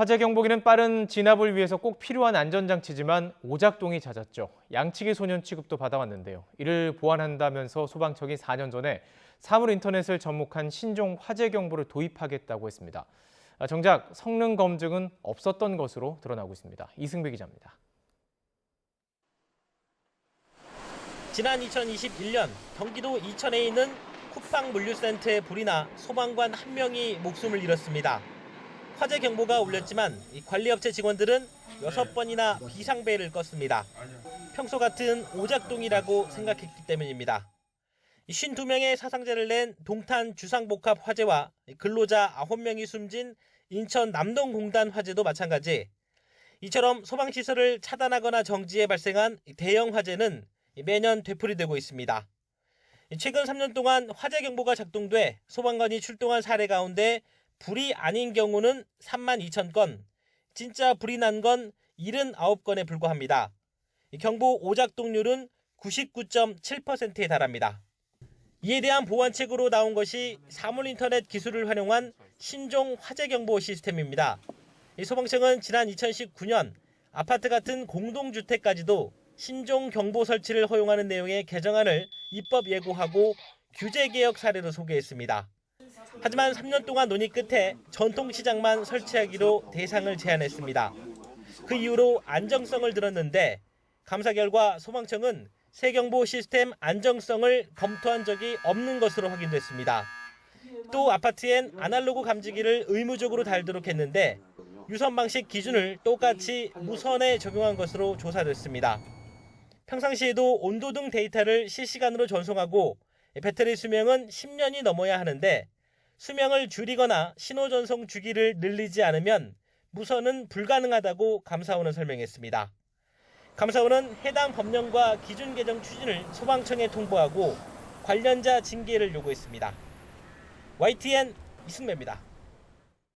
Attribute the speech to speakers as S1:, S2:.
S1: 화재 경보기는 빠른 진압을 위해서 꼭 필요한 안전장치지만 오작동이 잦았죠. 양치기 소년 취급도 받아왔는데요. 이를 보완한다면서 소방청이 4년 전에 사물 인터넷을 접목한 신종 화재 경보를 도입하겠다고 했습니다. 정작 성능 검증은 없었던 것으로 드러나고 있습니다. 이승배 기자입니다.
S2: 지난 2021년 경기도 이천에 있는 쿠팡 물류센터에 불이 나 소방관 1명이 목숨을 잃었습니다. 화재 경보가 울렸지만 관리업체 직원들은 6번이나 비상벨을 껐습니다. 평소 같은 오작동이라고 생각했기 때문입니다. 52명의 사상자를 낸 동탄 주상복합 화재와 근로자 9명이 숨진 인천 남동공단 화재도 마찬가지. 이처럼 소방시설을 차단하거나 정지해 발생한 대형 화재는 매년 되풀이되고 있습니다. 최근 3년 동안 화재 경보가 작동돼 소방관이 출동한 사례 가운데 불이 아닌 경우는 32,000건, 진짜 불이 난 건 79건에 불과합니다. 경보 오작동률은 99.7%에 달합니다. 이에 대한 보완책으로 나온 것이 사물인터넷 기술을 활용한 신종 화재경보 시스템입니다. 소방청은 지난 2019년 아파트 같은 공동주택까지도 신종 경보 설치를 허용하는 내용의 개정안을 입법 예고하고 규제개혁 사례로 소개했습니다. 하지만 3년 동안 논의 끝에 전통시장만 설치하기로 대상을 제한했습니다. 그 이후로 안정성을 들었는데 감사 결과 소방청은 새 경보 시스템 안정성을 검토한 적이 없는 것으로 확인됐습니다. 또 아파트엔 아날로그 감지기를 의무적으로 달도록 했는데 유선 방식 기준을 똑같이 무선에 적용한 것으로 조사됐습니다. 평상시에도 온도 등 데이터를 실시간으로 전송하고 배터리 수명은 10년이 넘어야 하는데 수명을 줄이거나 신호 전송 주기를 늘리지 않으면 무선은 불가능하다고 감사원은 설명했습니다. 감사원은 해당 법령과 기준 개정 추진을 소방청에 통보하고 관련자 징계를 요구했습니다. YTN 이승배입니다.